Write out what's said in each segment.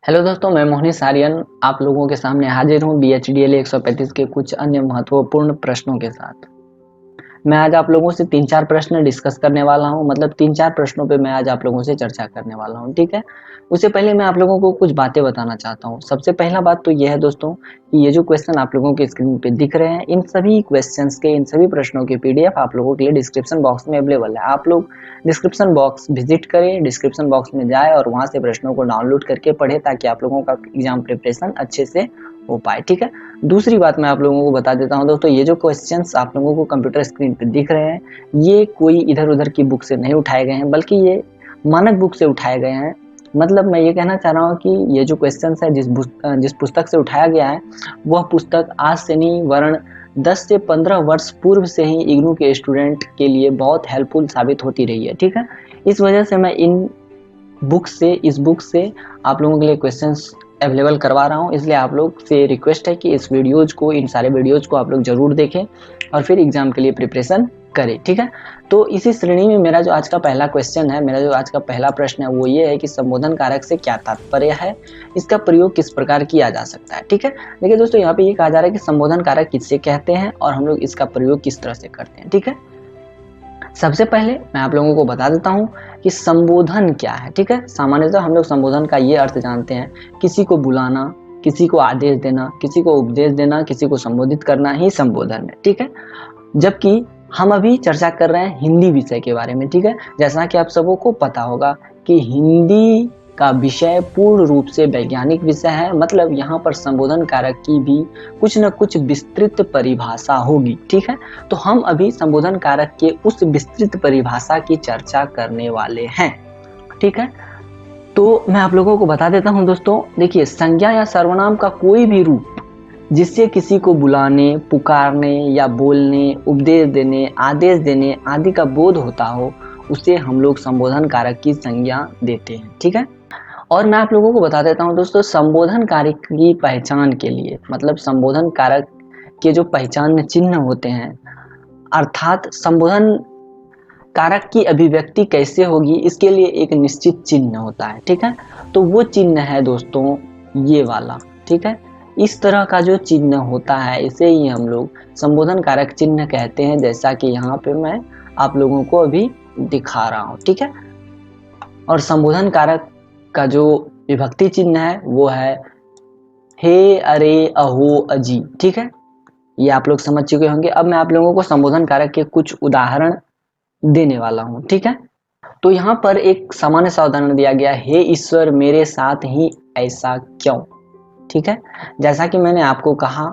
Hello दोस्तों, मैं मोहनीश आर्यन आप लोगों के सामने हाजिर हूँ BHDL 135 के कुछ अन्य महत्वपूर्ण प्रश्नों के साथ। मैं आज आप लोगों से 3-4 प्रश्न डिस्कस करने वाला हूँ, मतलब 3-4 प्रश्नों पे मैं आज आप लोगों से चर्चा करने वाला हूँ, ठीक है। उससे पहले मैं आप लोगों को कुछ बातें बताना चाहता हूँ। सबसे पहला बात तो यह है दोस्तों कि ये जो क्वेश्चन आप लोगों के स्क्रीन पे दिख रहे हैं, इन सभी क्वेश्चंस के, इन सभी प्रश्नों की PDF आप लोगों के लिए डिस्क्रिप्शन बॉक्स में अवेलेबल है। आप लोग डिस्क्रिप्शन बॉक्स विजिट करें, डिस्क्रिप्शन बॉक्स में जाए और वहाँ से प्रश्नों को डाउनलोड करके पढ़े, ताकि आप लोगों का एग्जाम प्रिपरेशन अच्छे से हो पाए, ठीक है। दूसरी बात मैं आप लोगों को बता देता हूँ दोस्तों, ये जो क्वेश्चंस आप लोगों को कंप्यूटर स्क्रीन पे दिख रहे हैं, ये कोई इधर उधर की बुक से नहीं उठाए गए हैं, बल्कि ये मानक बुक से उठाए गए हैं। मतलब मैं ये कहना चाह रहा हूँ कि ये जो क्वेश्चंस है जिस पुस्तक से उठाया गया है, वह पुस्तक आज से नहीं वरन 10 से 15 वर्ष पूर्व से ही इग्नू के स्टूडेंट के लिए बहुत हेल्पफुल साबित होती रही है, ठीक है। इस वजह से मैं इस बुक से आप लोगों के लिए क्वेश्चंस अवेलेबल करवा रहा हूँ। इसलिए आप लोग से रिक्वेस्ट है कि इन सारे वीडियोज को आप लोग जरूर देखें और फिर एग्जाम के लिए प्रिपरेशन करें, ठीक है। तो इसी श्रेणी में मेरा जो आज का पहला क्वेश्चन है, मेरा जो आज का पहला प्रश्न है, वो ये है कि संबोधन कारक से क्या तात्पर्य है, इसका प्रयोग किस प्रकार किया जा सकता है, ठीक है। देखिए दोस्तों, यहाँ पे ये कहा जा रहा है कि संबोधन कारक किससे कहते हैं और हम लोग इसका प्रयोग किस तरह से करते हैं, ठीक है। सबसे पहले मैं आप लोगों को बता देता हूं कि संबोधन क्या है, ठीक है। सामान्यतः हम लोग संबोधन का ये अर्थ जानते हैं, किसी को बुलाना, किसी को आदेश देना, किसी को उपदेश देना, किसी को संबोधित करना ही संबोधन है, ठीक है। जबकि हम अभी चर्चा कर रहे हैं हिंदी विषय के बारे में, ठीक है। जैसा कि आप सबों को पता होगा कि हिंदी का विषय पूर्ण रूप से वैज्ञानिक विषय है, मतलब यहाँ पर संबोधन कारक की भी कुछ न कुछ विस्तृत परिभाषा होगी, ठीक है। तो हम अभी संबोधन कारक के उस विस्तृत परिभाषा की चर्चा करने वाले हैं, ठीक है। तो मैं आप लोगों को बता देता हूं दोस्तों, देखिए, संज्ञा या सर्वनाम का कोई भी रूप जिससे किसी को बुलाने, पुकारने या बोलने, उपदेश देने, आदेश देने आदि का बोध होता हो, उसे हम लोग संबोधन कारक की संज्ञा देते हैं, ठीक है। और मैं आप लोगों को बता देता हूं दोस्तों, संबोधन कारक की पहचान के लिए, मतलब संबोधन कारक के जो पहचान चिन्ह होते हैं, अर्थात संबोधन कारक की अभिव्यक्ति कैसे होगी, इसके लिए एक निश्चित चिन्ह होता है, ठीक है। तो वो चिन्ह है दोस्तों ये वाला, ठीक है। इस तरह का जो चिन्ह होता है, इसे ही हम लोग संबोधन कारक चिन्ह कहते हैं, जैसा कि यहाँ पे मैं आप लोगों को अभी दिखा रहा हूँ, ठीक है। और संबोधन कारक का जो विभक्ति चिन्ह है वो है हे, अरे, अहो, अजी, ठीक है। ये आप लोग समझ चुके होंगे। अब मैं आप लोगों को संबोधन कारक के कुछ उदाहरण देने वाला हूँ, ठीक है। तो यहाँ पर एक सामान्य सा उदाहरण दिया गया, हे ईश्वर मेरे साथ ही ऐसा क्यों, ठीक है। जैसा कि मैंने आपको कहा,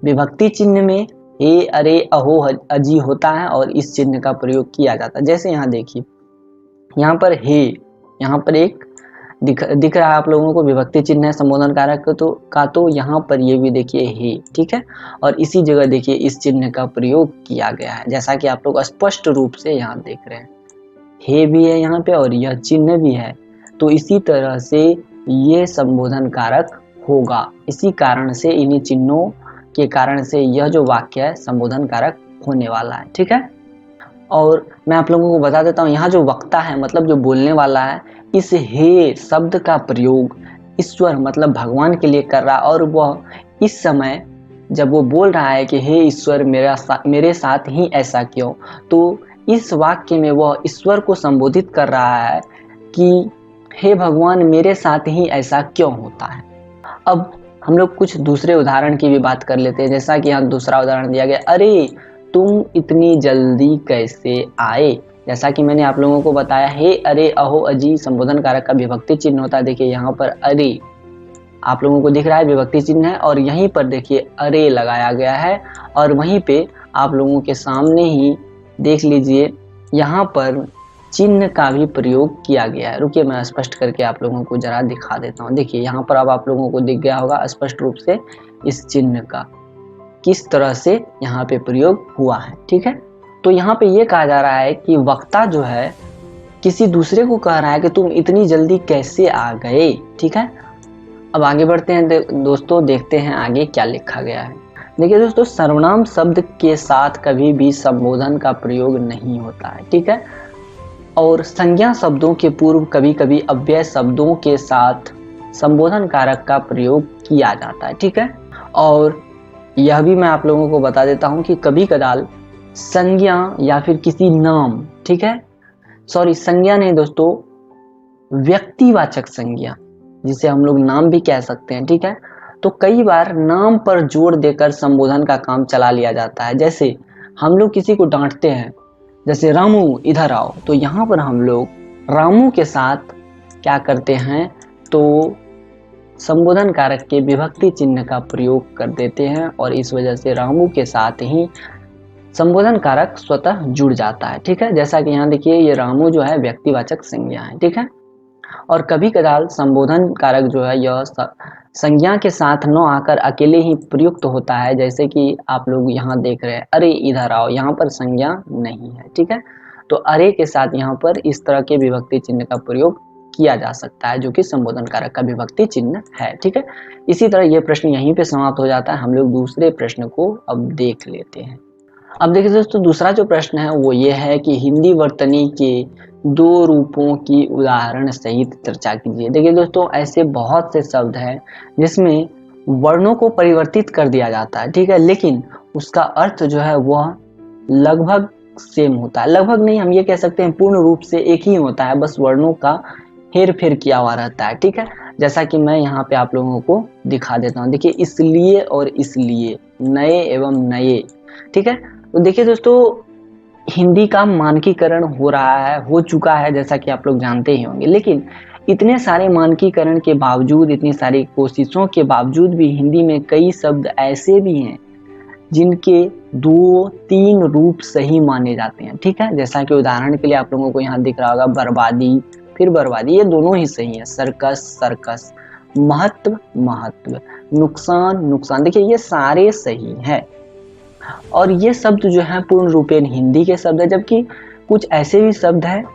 विभक्ति चिन्ह में हे, अरे, अहो, अजी होता है और इस चिन्ह का प्रयोग किया जाता है। जैसे यहाँ देखिए, यहाँ पर हे, यहाँ पर एक दिख रहा है आप लोगों को विभक्ति चिन्ह है संबोधन कारक तो यहाँ पर ये भी देखिए हे, ठीक है। और इसी जगह देखिए इस चिन्ह का प्रयोग किया गया है, जैसा कि आप लोग स्पष्ट रूप से यहाँ देख रहे हैं, हे भी है यहाँ पे और यह चिन्ह भी है। तो इसी तरह से ये संबोधन कारक होगा, इसी कारण से, इन्हीं चिन्हों के कारण से यह जो वाक्य है संबोधन कारक होने वाला है, ठीक है। और मैं आप लोगों को बता देता हूँ, यहाँ जो वक्ता है, मतलब जो बोलने वाला है, इस हे शब्द का प्रयोग ईश्वर मतलब भगवान के लिए कर रहा है, और वह इस समय जब वो बोल रहा है कि हे ईश्वर मेरे साथ ही ऐसा क्यों, तो इस वाक्य में वह ईश्वर को संबोधित कर रहा है कि हे भगवान मेरे साथ ही ऐसा क्यों होता है। अब हम लोग कुछ दूसरे उदाहरण की भी बात कर लेते हैं, जैसा कि यहाँ दूसरा उदाहरण दिया गया, अरे तुम इतनी जल्दी कैसे आए। जैसा कि मैंने आप लोगों को बताया, हे, अरे, अहो, अजी संबोधन कारक का विभक्ति चिन्ह होता है। देखिए यहाँ पर अरे आप लोगों को दिख रहा है विभक्ति चिन्ह है, और यहीं पर देखिए अरे लगाया गया है, और वहीं पे आप लोगों के सामने ही देख लीजिए यहाँ पर चिन्ह का भी प्रयोग किया गया है। रुकिए मैं स्पष्ट करके आप लोगों को जरा दिखा देता हूँ। देखिए यहाँ पर अब आप लोगों को दिख गया होगा स्पष्ट रूप से इस चिन्ह का किस तरह से यहाँ पे प्रयोग हुआ है, ठीक है। तो यहाँ पे ये कहा जा रहा है कि वक्ता जो है किसी दूसरे को कह रहा है कि तुम इतनी जल्दी कैसे आ गए, ठीक है। अब आगे बढ़ते हैं दोस्तों, देखते हैं आगे क्या लिखा गया है। देखिए दोस्तों, सर्वनाम शब्द के साथ कभी भी संबोधन का प्रयोग नहीं होता है, ठीक है। और संज्ञा शब्दों के पूर्व कभी कभी अव्यय शब्दों के साथ संबोधन कारक का प्रयोग किया जाता है। ठीक है, और यह भी मैं आप लोगों को बता देता हूं कि कभी कदाल संज्ञा या फिर किसी नाम, ठीक है, सॉरी संज्ञा नहीं दोस्तों, व्यक्तिवाचक संज्ञा जिसे हम लोग नाम भी कह सकते हैं। ठीक है, तो कई बार नाम पर जोर देकर संबोधन का काम चला लिया जाता है। जैसे हम लोग किसी को डांटते हैं, जैसे रामू इधर आओ, तो यहाँ पर हम लोग रामू के साथ क्या करते हैं, तो संबोधन कारक के विभक्ति चिन्ह का प्रयोग कर देते हैं और इस वजह से रामू के साथ ही संबोधन कारक स्वतः जुड़ जाता है। ठीक है, जैसा कि यहाँ देखिए ये रामू जो है व्यक्तिवाचक संज्ञा है। ठीक है, और कभी कदाल संबोधन कारक जो है यह संज्ञा के साथ न आकर अकेले ही प्रयुक्त होता है। जैसे कि आप लोग यहाँ देख रहे हैं अरे इधर आओ, यहाँ पर संज्ञा नहीं है। ठीक है, तो अरे के साथ यहाँ पर इस तरह के विभक्ति चिन्ह का प्रयोग किया जा सकता है जो कि संबोधन कारक का विभक्ति चिन्ह है। ठीक है, इसी तरह यह प्रश्न यहीं पे समाप्त हो जाता है। हम लोग दूसरे प्रश्न को अब देख लेते हैं। अब देखिए दोस्तों, दूसरा जो प्रश्न है वो ये है कि हिंदी वर्तनी के दो रूपों की उदाहरण सहित चर्चा कीजिए। देखिए दोस्तों, ऐसे बहुत से शब्द हैं जिसमें वर्णों को परिवर्तित कर दिया जाता है। ठीक है, लेकिन उसका अर्थ जो है वह लगभग सेम होता है। लगभग नहीं, हम ये कह सकते हैं पूर्ण रूप से एक ही होता है, बस वर्णों का हेर फेर किया हुआ रहता है। ठीक है, जैसा कि मैं यहाँ पे आप लोगों को दिखा देता हूँ। देखिए इसलिए और इसलिए, नए एवं नए। ठीक है, तो देखिए दोस्तों, हिंदी का मानकीकरण हो रहा है, हो चुका है, जैसा कि आप लोग जानते ही होंगे। लेकिन इतने सारे मानकीकरण के बावजूद, इतनी सारी कोशिशों के बावजूद भी हिंदी में कई शब्द ऐसे भी हैं जिनके 2-3 रूप सही माने जाते हैं। ठीक है, जैसा कि उदाहरण के लिए आप लोगों को यहाँ दिख रहा होगा बर्बादी, फिर बर्बादी, ये दोनों ही सही है। सर्कस सर्कस, महत्व महत्व, नुकसान नुकसान, देखिए ये सारे सही हैं। और ये शब्द जो है पूर्ण रूपेण हिंदी के शब्द है, जबकि कुछ ऐसे भी शब्द हैं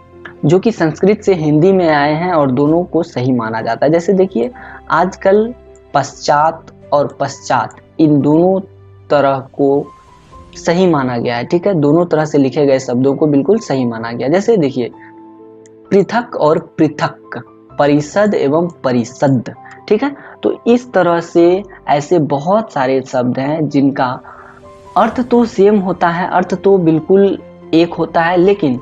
जो कि संस्कृत से हिंदी में आए हैं और दोनों को सही माना जाता है। जैसे देखिए आजकल पश्चात और पश्चात, इन दोनों तरह को सही माना गया है। ठीक है, दोनों तरह से लिखे गए शब्दों को बिल्कुल सही माना गया। जैसे देखिए पृथक और पृथक, परिषद एवं परिषद। ठीक है, तो इस तरह से ऐसे बहुत सारे शब्द हैं जिनका अर्थ तो सेम होता है, अर्थ तो बिल्कुल एक होता है, लेकिन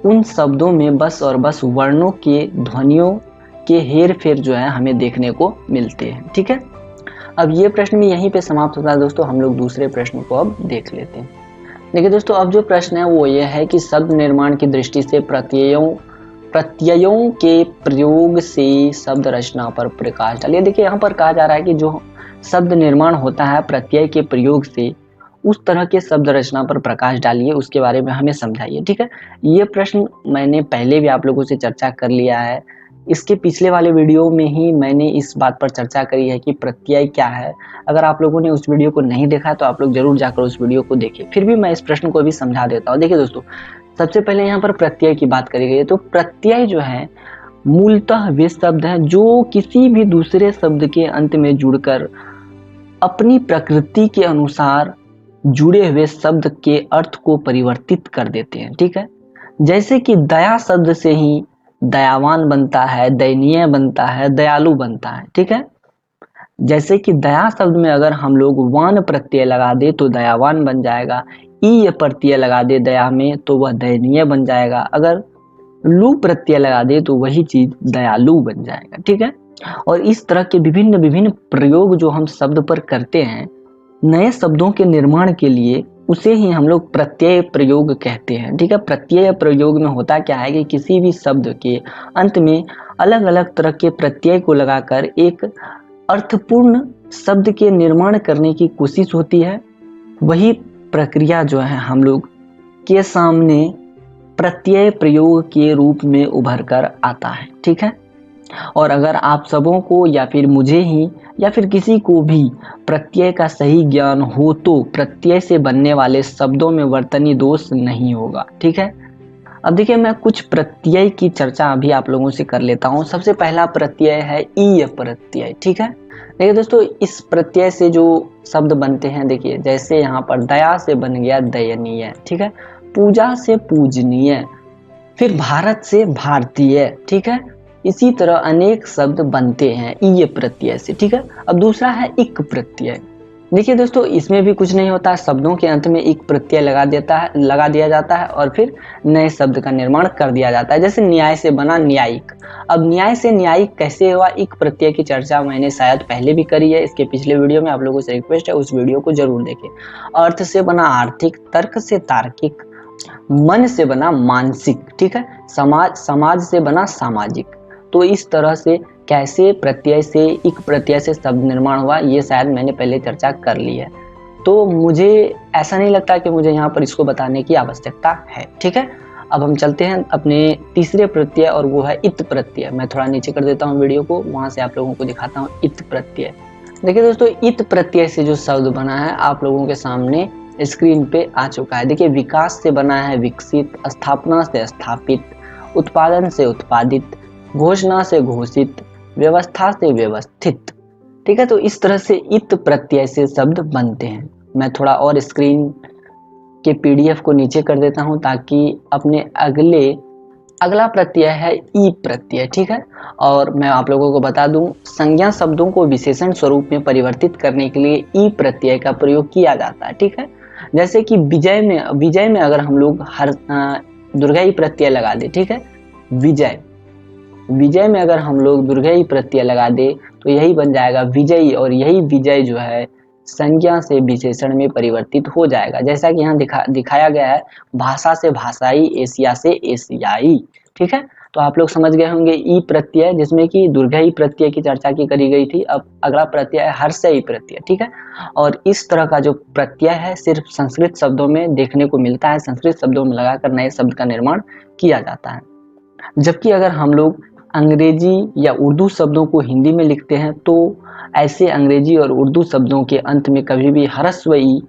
उन शब्दों में बस और बस वर्णों के, ध्वनियों के हेर फेर जो है हमें देखने को मिलते हैं। ठीक है, अब ये प्रश्न भी यहीं पे समाप्त होता है दोस्तों। हम लोग दूसरे प्रश्न को अब देख लेते हैं। देखिए दोस्तों, अब जो प्रश्न है वो ये है कि शब्द निर्माण की दृष्टि से प्रत्ययों के प्रयोग से शब्द रचना पर प्रकाश डालिए। देखिए यहाँ पर कहा जा रहा है कि जो शब्द निर्माण होता है प्रत्यय के प्रयोग से, उस तरह के शब्द रचना पर प्रकाश डालिए, उसके बारे में हमें समझाइए। ठीक है, ये प्रश्न मैंने पहले भी आप लोगों से चर्चा कर लिया है। इसके पिछले वाले वीडियो में ही मैंने इस बात पर चर्चा करी है कि प्रत्यय क्या है। अगर आप लोगों ने उस वीडियो को नहीं देखा तो आप लोग जरूर जाकर उस वीडियो को देखिए। फिर भी मैं इस प्रश्न को भी समझा देता हूँ। देखिए दोस्तों, सबसे पहले यहाँ पर प्रत्यय की बात करी गई है। तो प्रत्यय जो है मूलतः वे शब्द हैं जो किसी भी दूसरे शब्द के अंत में जुड़कर अपनी प्रकृति के अनुसार जुड़े हुए शब्द के अर्थ को परिवर्तित कर देते हैं। ठीक है, जैसे कि दया शब्द से ही दयावान बनता है, दयनीय बनता है, दयालु बनता है। ठीक है, जैसे कि दया शब्द में अगर हम लोग वान प्रत्यय लगा दे तो दयावान बन जाएगा, ई प्रत्यय लगा दे दया में तो वह दयनीय बन जाएगा, अगर लू प्रत्यय लगा दे तो वही चीज दयालु बन जाएगा। ठीक है, और इस तरह के विभिन्न विभिन्न प्रयोग जो हम शब्द पर करते हैं नए शब्दों के निर्माण के लिए, उसे ही हम लोग प्रत्यय प्रयोग कहते हैं। ठीक है, प्रत्यय प्रयोग में होता क्या है कि किसी भी शब्द के अंत में अलग अलग तरह के प्रत्यय को लगाकर एक अर्थपूर्ण शब्द के निर्माण करने की कोशिश होती है। वही प्रक्रिया जो है हम लोग के सामने प्रत्यय प्रयोग के रूप में उभर कर आता है। ठीक है, और अगर आप सबों को या फिर मुझे ही या फिर किसी को भी प्रत्यय का सही ज्ञान हो तो प्रत्यय से बनने वाले शब्दों में वर्तनी दोष नहीं होगा। ठीक है, अब देखिए मैं कुछ प्रत्यय की चर्चा अभी आप लोगों से कर लेता हूँ। सबसे पहला प्रत्यय है ईय प्रत्यय। ठीक है, देखिए दोस्तों, इस प्रत्यय से जो शब्द बनते हैं, देखिए जैसे यहाँ पर दया से बन गया दयनीय। ठीक है, पूजा से पूजनीय, फिर भारत से भारतीय। ठीक है, इसी तरह अनेक शब्द बनते हैं ईय प्रत्यय से, ठीक है। अब दूसरा है इक प्रत्यय। देखिए दोस्तों, इसमें भी कुछ नहीं होता, शब्दों के अंत में इक प्रत्यय लगा दिया जाता है और फिर नए शब्द का निर्माण कर दिया जाता है। जैसे न्याय से बना न्यायिक। अब न्याय से न्यायिक कैसे हुआ, इक प्रत्यय की चर्चा मैंने शायद पहले भी करी है, इसके पिछले वीडियो में। आप लोगों से रिक्वेस्ट है उस वीडियो को जरूर देखें। अर्थ से बना आर्थिक, तर्क से तार्किक, मन से बना मानसिक, ठीक है। समाज से बना सामाजिक। तो इस तरह से कैसे प्रत्यय से इक प्रत्यय से शब्द निर्माण हुआ, ये शायद मैंने पहले चर्चा कर ली है। तो मुझे ऐसा नहीं लगता कि मुझे यहाँ पर इसको बताने की आवश्यकता है, ठीक है। अब हम चलते हैं अपने तीसरे प्रत्यय और वो है इत प्रत्यय। मैं थोड़ा नीचे कर देता हूँ वीडियो को, वहां से आप लोगों को दिखाता हूँ इत प्रत्यय। देखिए दोस्तों, इत प्रत्यय से जो शब्द बना है आप लोगों के सामने स्क्रीन पे आ चुका है। देखिए, विकास से बना है विकसित, स्थापना से स्थापित, उत्पादन से उत्पादित, घोषणा से घोषित, व्यवस्था से व्यवस्थित, ठीक है। तो इस तरह से इत प्रत्यय से शब्द बनते हैं। मैं थोड़ा और स्क्रीन के पीडीएफ को नीचे कर देता हूं ताकि अपने अगला प्रत्यय है ई प्रत्यय, ठीक है। और मैं आप लोगों को बता दूं, संज्ञा शब्दों को विशेषण स्वरूप में परिवर्तित करने के लिए ई प्रत्यय का प्रयोग किया जाता है, ठीक है। जैसे कि विजय में अगर हम लोग दुर्गाई प्रत्यय लगा दे, ठीक है। विजय में अगर हम लोग दुर्गाई प्रत्यय लगा दे तो यही बन जाएगा विजयी, और यही विजय जो है संज्ञा से विशेषण में परिवर्तित हो जाएगा। जैसा कि यहाँ दिखाया गया है, भाषा से भाषाई, एशिया से एशियाई, ठीक है। तो आप लोग समझ गए होंगे ई प्रत्यय, जिसमें कि दुर्गाई प्रत्यय की चर्चा की करी गई थी। अब अगला प्रत्यय है हर्षई प्रत्यय, ठीक है। और इस तरह का जो प्रत्यय है सिर्फ संस्कृत शब्दों में देखने को मिलता है। संस्कृत शब्दों में लगाकर नए शब्द का निर्माण किया जाता है। जबकि अगर हम लोग अंग्रेजी या उर्दू शब्दों को हिंदी में लिखते हैं तो ऐसे अंग्रेजी और उर्दू शब्दों के अंत में कभी भी ह्रस्वई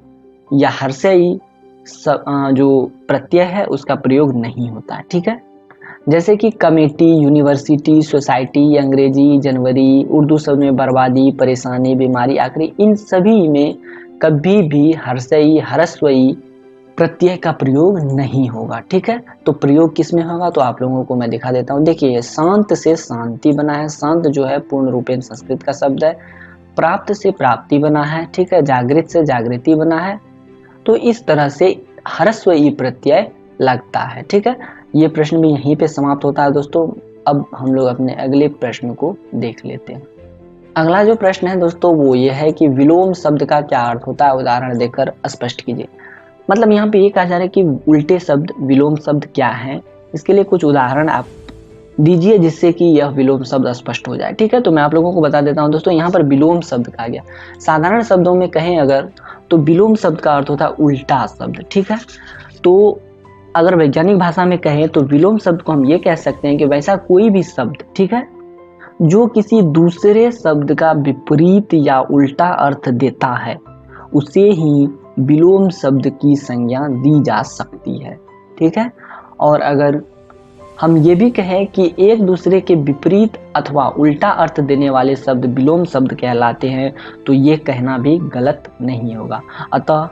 या हर्षई जो प्रत्यय है उसका प्रयोग नहीं होता है, ठीक है। जैसे कि कमेटी, यूनिवर्सिटी, सोसाइटी, अंग्रेजी, जनवरी, उर्दू शब्द में बर्बादी, परेशानी, बीमारी, आखिरी, इन सभी में कभी भी हर्षई, ह्रस्वई प्रत्यय का प्रयोग नहीं होगा, ठीक है। तो प्रयोग किस में होगा, तो आप लोगों को मैं दिखा देता हूँ। देखिए, शांत से शांति बना है, शांत जो है पूर्ण रूपेण संस्कृत का शब्द है। प्राप्त से प्राप्ति बना है, ठीक है। जागृत से जागृति बना है। तो इस तरह से ह्रस्व ई प्रत्यय लगता है, ठीक है। ये प्रश्न भी यहीं पे समाप्त होता है दोस्तों। अब हम लोग अपने अगले प्रश्न को देख लेते हैं। अगला जो प्रश्न है दोस्तों वो ये है कि विलोम शब्द का क्या अर्थ होता है, उदाहरण देकर स्पष्ट कीजिए। मतलब यहाँ पे ये कहा जा रहा है कि उल्टे शब्द, विलोम शब्द क्या है, इसके लिए कुछ उदाहरण आप दीजिए जिससे कि यह विलोम शब्द स्पष्ट हो जाए, ठीक है। तो मैं आप लोगों को बता देता हूँ दोस्तों, यहाँ पर विलोम शब्द कहा गया। साधारण शब्दों में कहें अगर तो विलोम शब्द का अर्थ होता है उल्टा शब्द, ठीक है। तो अगर वैज्ञानिक भाषा में कहें तो विलोम शब्द को हम ये कह सकते हैं कि वैसा कोई भी शब्द, ठीक है, जो किसी दूसरे शब्द का विपरीत या उल्टा अर्थ देता है उसे ही विलोम शब्द की संज्ञा दी जा सकती है, ठीक है। और अगर हम ये भी कहें कि एक दूसरे के विपरीत अथवा उल्टा अर्थ देने वाले शब्द विलोम शब्द कहलाते हैं तो ये कहना भी गलत नहीं होगा। अतः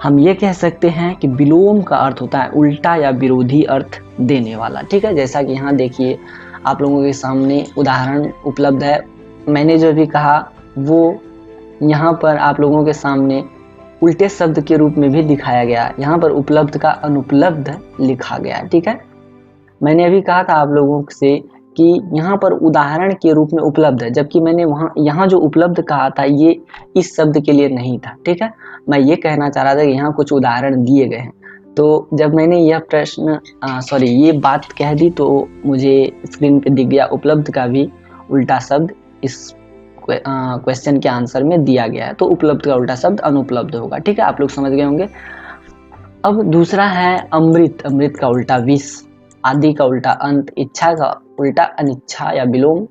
हम ये कह सकते हैं कि विलोम का अर्थ होता है उल्टा या विरोधी अर्थ देने वाला, ठीक है। जैसा कि यहाँ देखिए आप लोगों के सामने उदाहरण उपलब्ध है। मैंने जो भी कहा वो यहाँ पर आप लोगों के सामने उल्टे शब्द के रूप में भी दिखाया गया। यहाँ पर उपलब्ध का अनुपलब्ध लिखा गया, ठीक है। मैंने अभी कहा था आप लोगों से कि यहाँ पर उदाहरण के रूप में उपलब्ध है, जबकि मैंने यहाँ जो उपलब्ध कहा था ये इस शब्द के लिए नहीं था, ठीक है। मैं ये कहना चाह रहा था कि यहाँ कुछ उदाहरण दिए गए हैं। तो जब मैंने यह ये बात कह दी तो मुझे स्क्रीन पे दिख गया उपलब्ध का भी उल्टा शब्द इस क्वेश्चन के आंसर में दिया गया है। तो उपलब्ध का उल्टा शब्द अनुपलब्ध होगा, ठीक है। आप लोग समझ गए होंगे। अब दूसरा है अमृत। अमृत का उल्टा विष, आदि का उल्टा अंत, इच्छा का उल्टा अनिच्छा या विलोम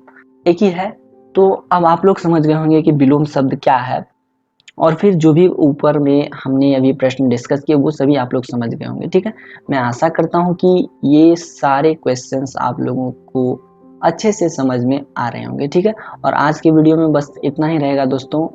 एक ही है। तो अब आप लोग समझ गए होंगे कि विलोम शब्द क्या है, और फिर जो भी ऊपर में हमने अभी प्रश्न डिस्कस किए वो सभी आप लोग समझ गए होंगे, ठीक है। मैं आशा करता हूँ कि ये सारे क्वेश्चंस आप लोगों को अच्छे से समझ में आ रहे होंगे, ठीक है। और आज के वीडियो में बस इतना ही रहेगा दोस्तों।